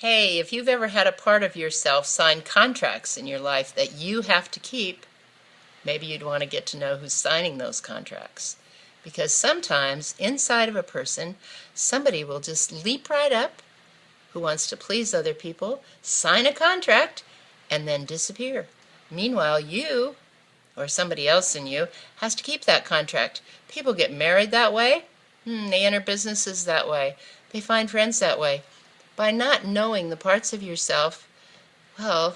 Hey, if you've ever had a part of yourself sign contracts in your life that you have to keep, maybe you'd want to get to know who's signing those contracts. Because sometimes inside of a person, somebody will just leap right up who wants to please other people, sign a contract, and then disappear. Meanwhile, you, or somebody else in you, has to keep that contract. People get married that way. They enter businesses that way. They find friends that way. By not knowing the parts of yourself, well,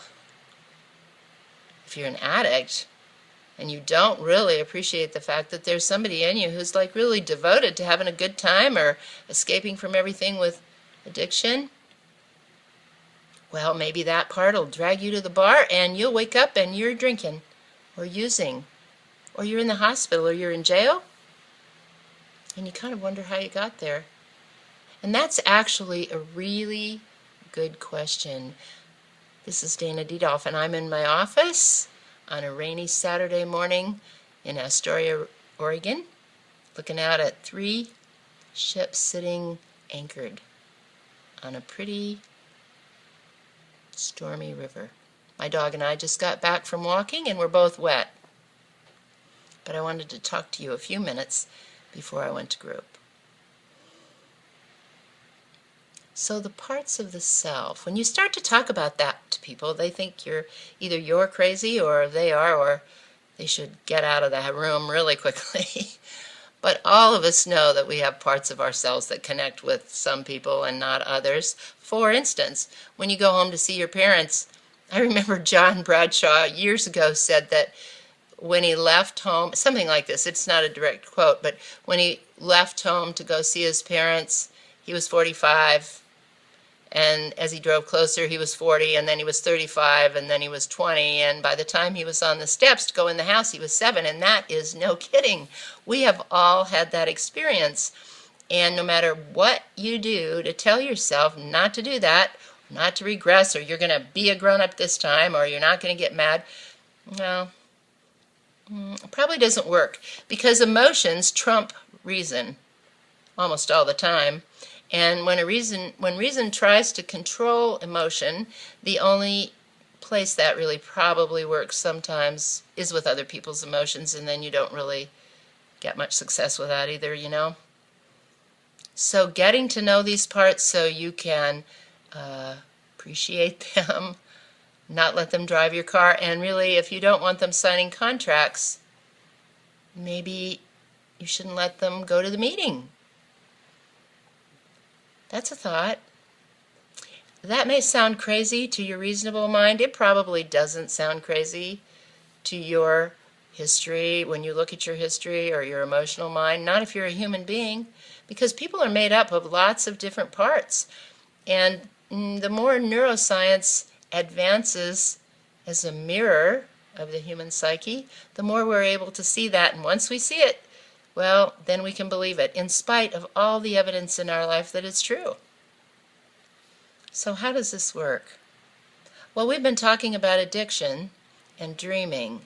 if you're an addict and you don't really appreciate the fact that there's somebody in you who's like really devoted to having a good time or escaping from everything with addiction, well, maybe that part will drag you to the bar and you'll wake up and you're drinking or using, or you're in the hospital or you're in jail, and you kind of wonder how you got there. And that's actually a really good question. This is Dana Diedolf, and I'm in my office on a rainy Saturday morning in Astoria, Oregon, looking out at 3 ships sitting anchored on a pretty stormy river. My dog and I just got back from walking, and we're both wet. But I wanted to talk to you a few minutes before I went to group. So the parts of the self, when you start to talk about that to people, they think either you're crazy or they are, or they should get out of that room really quickly. But all of us know that we have parts of ourselves that connect with some people and not others. For instance, when you go home to see your parents, I remember John Bradshaw years ago said that when he left home, something like this, it's not a direct quote, but when he left home to go see his parents, he was 45. And as he drove closer, he was 40, and then he was 35, and then he was 20, and by the time he was on the steps to go in the house, he was 7, and that is no kidding. We have all had that experience, and no matter what you do to tell yourself not to do that, not to regress, or you're going to be a grown-up this time, or you're not going to get mad, well, it probably doesn't work, because emotions trump reason almost all the time. And when reason tries to control emotion, the only place that really probably works sometimes is with other people's emotions, and then you don't really get much success with that either, you know. So getting to know these parts so you can appreciate them, not let them drive your car, and really, if you don't want them signing contracts, maybe you shouldn't let them go to the meeting. That's a thought. That may sound crazy to your reasonable mind. It probably doesn't sound crazy to your history when you look at your history or your emotional mind. Not if you're a human being, because people are made up of lots of different parts. And the more neuroscience advances as a mirror of the human psyche, the more we're able to see that. And once we see it, well, then we can believe it, in spite of all the evidence in our life that it's true. So how does this work? Well, we've been talking about addiction and dreaming.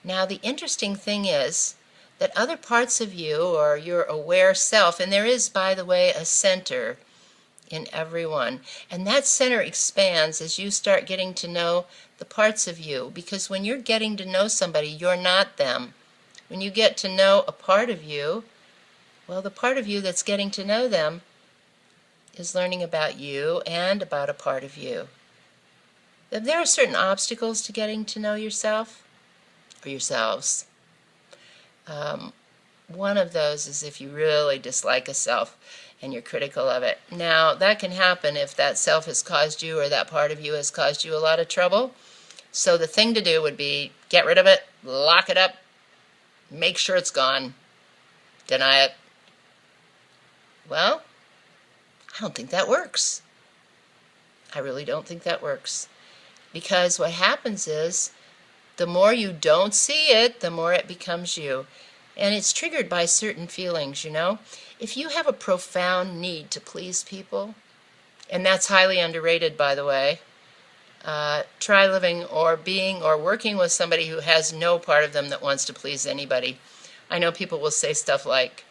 Now, the interesting thing is that other parts of you, or your aware self, and there is, by the way, a center in everyone, and that center expands as you start getting to know the parts of you, because when you're getting to know somebody, you're not them. When you get to know a part of you, well, the part of you that's getting to know them is learning about you and about a part of you. There are certain obstacles to getting to know yourself or yourselves. One of those is if you really dislike a self and you're critical of it. Now, that can happen if that self has caused you, or that part of you has caused you a lot of trouble. So the thing to do would be get rid of it, lock it up, make sure it's gone, deny it. Well, I don't think that works. I really don't think that works. Because what happens is, the more you don't see it, the more it becomes you. And it's triggered by certain feelings, you know. If you have a profound need to please people, and that's highly underrated, by the way, try living or being or working with somebody who has no part of them that wants to please anybody. I know people will say stuff like,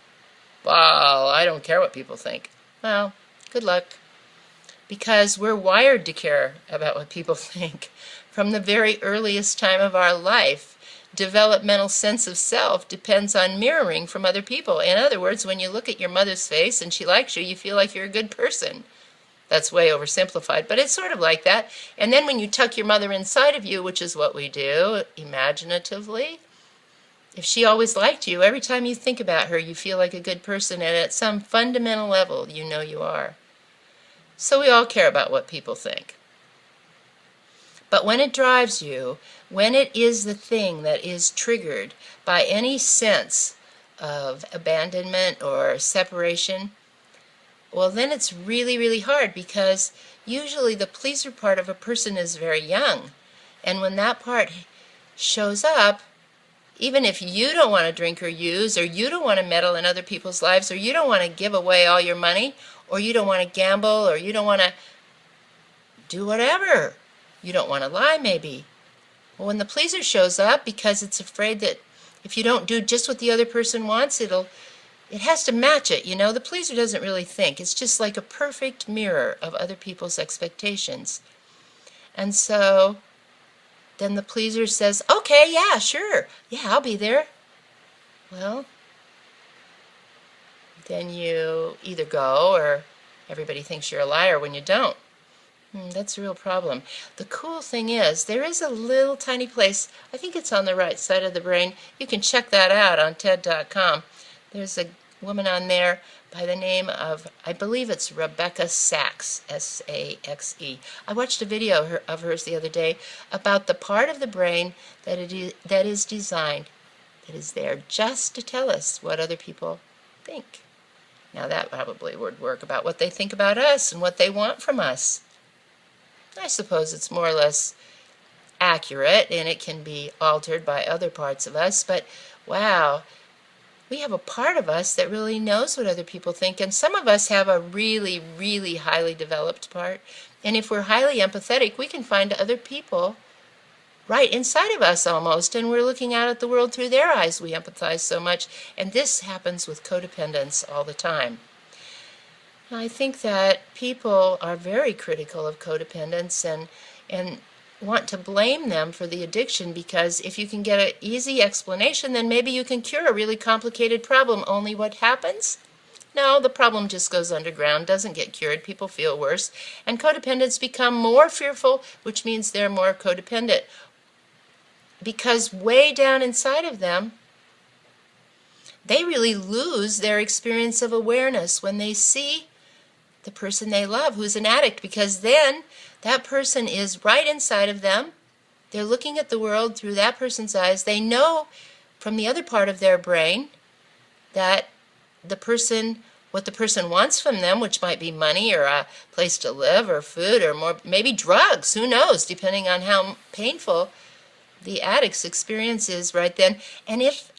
well, I don't care what people think. Well, good luck. because we're wired to care about what people think. From the very earliest time of our life, developmental sense of self depends on mirroring from other people. In other words, when you look at your mother's face and she likes you, you feel like you're a good person. That's way oversimplified, but it's sort of like that. And then when you tuck your mother inside of you, which is what we do imaginatively, if she always liked you, every time you think about her, you feel like a good person, and at some fundamental level, you know you are. So we all care about what people think. But when it drives you, when it is the thing that is triggered by any sense of abandonment or separation, well, then it's really, really hard, because usually the pleaser part of a person is very young. And when that part shows up, even if you don't want to drink or use, or you don't want to meddle in other people's lives, or you don't want to give away all your money, or you don't want to gamble, or you don't want to do whatever, you don't want to lie maybe. Well, when the pleaser shows up, because it's afraid that if you don't do just what the other person wants, it has to match it, you know. The pleaser doesn't really think. It's just like a perfect mirror of other people's expectations. And so then the pleaser says, okay, yeah, sure, yeah, I'll be there. Well, then you either go, or everybody thinks you're a liar when you don't. That's a real problem. The cool thing is, there is a little tiny place, I think it's on the right side of the brain. You can check that out on TED.com. There's a woman on there by the name of, I believe it's Rebecca Saxe, S-A-X-E. I watched a video of hers the other day about the part of the brain that is designed, that is there just to tell us what other people think. Now that probably would work about what they think about us and what they want from us. I suppose it's more or less accurate, and it can be altered by other parts of us, but wow, we have a part of us that really knows what other people think, and some of us have a really, really highly developed part, and if we're highly empathetic, we can find other people right inside of us almost, and we're looking out at the world through their eyes. We empathize so much, and this happens with codependence all the time. I think that people are very critical of codependence and want to blame them for the addiction, because if you can get an easy explanation, then maybe you can cure a really complicated problem. Only what happens? No, the problem just goes underground, doesn't get cured, people feel worse, and codependents become more fearful, which means they're more codependent. Because way down inside of them, they really lose their experience of awareness when they see the person they love who's an addict, because then that person is right inside of them. They're looking at the world through that person's eyes. They know from the other part of their brain that what the person wants from them, which might be money or a place to live or food or more, maybe drugs, who knows, depending on how painful the addict's experience is right then. And if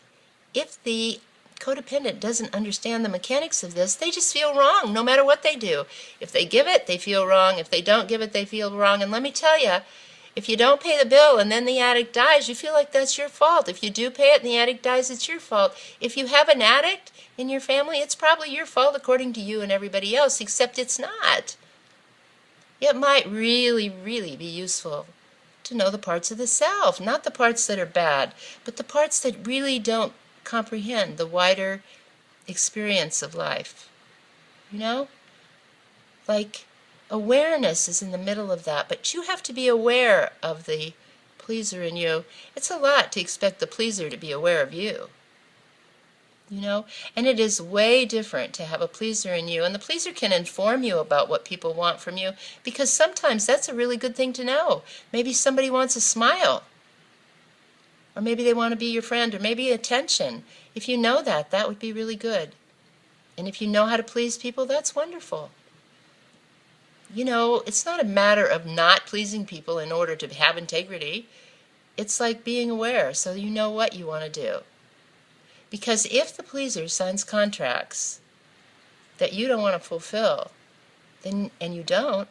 the codependent doesn't understand the mechanics of this, they just feel wrong no matter what they do. If they give it, they feel wrong. If they don't give it, they feel wrong. And let me tell you, if you don't pay the bill and then the addict dies, you feel like that's your fault. If you do pay it and the addict dies, it's your fault. If you have an addict in your family, it's probably your fault according to you and everybody else, except it's not. It might really, really be useful to know the parts of the self, not the parts that are bad, but the parts that really don't comprehend the wider experience of life. You know? Like, awareness is in the middle of that, but you have to be aware of the pleaser in you. It's a lot to expect the pleaser to be aware of you. You know? And it is way different to have a pleaser in you, and the pleaser can inform you about what people want from you, because sometimes that's a really good thing to know. Maybe somebody wants a smile. Or maybe they want to be your friend, or maybe attention. If you know that, that would be really good. And if you know how to please people, that's wonderful. You know, it's not a matter of not pleasing people in order to have integrity. It's like being aware, so you know what you want to do. Because if the pleaser signs contracts that you don't want to fulfill, and you don't,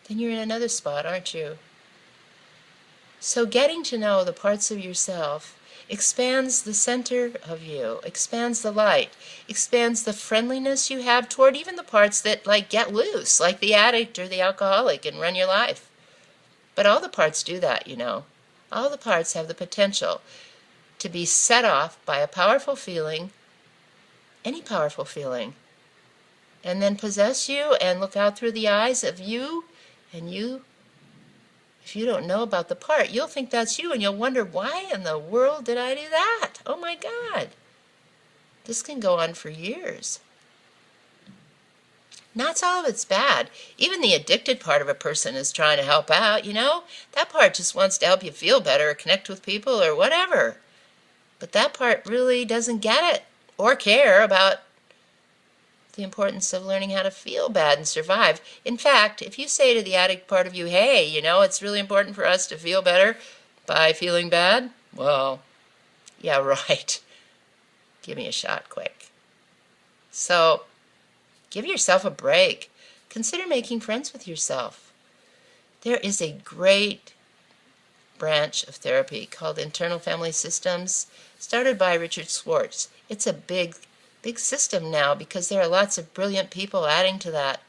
then you're in another spot, aren't you? So getting to know the parts of yourself expands the center of you, expands the light, expands the friendliness you have toward even the parts that like get loose, like the addict or the alcoholic, and run your life. But all the parts do that, you know. All the parts have the potential to be set off by a powerful feeling, any powerful feeling, and then possess you and look out through the eyes of you, and you, if you don't know about the part, you'll think that's you, and you'll wonder, why in the world did I do that? Oh my God. This can go on for years. Not all of it's bad. Even the addicted part of a person is trying to help out, you know? That part just wants to help you feel better or connect with people or whatever. But that part really doesn't get it or care about the importance of learning how to feel bad and survive. In fact, if you say to the addict part of you, hey, you know, it's really important for us to feel better by feeling bad, well, yeah, right. Give me a shot quick. So, give yourself a break. Consider making friends with yourself. There is a great branch of therapy called Internal Family Systems, started by Richard Schwartz. It's a big system now because there are lots of brilliant people adding to that.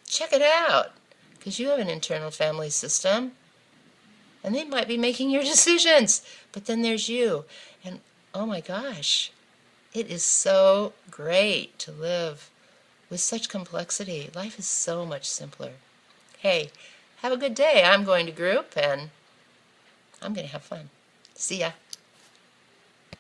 Check it out, because you have an internal family system, and they might be making your decisions. But then there's you, and oh my gosh, it is so great to live with such complexity. Life is so much simpler. Hey, have a good day. I'm going to group, and I'm going to have fun. See ya.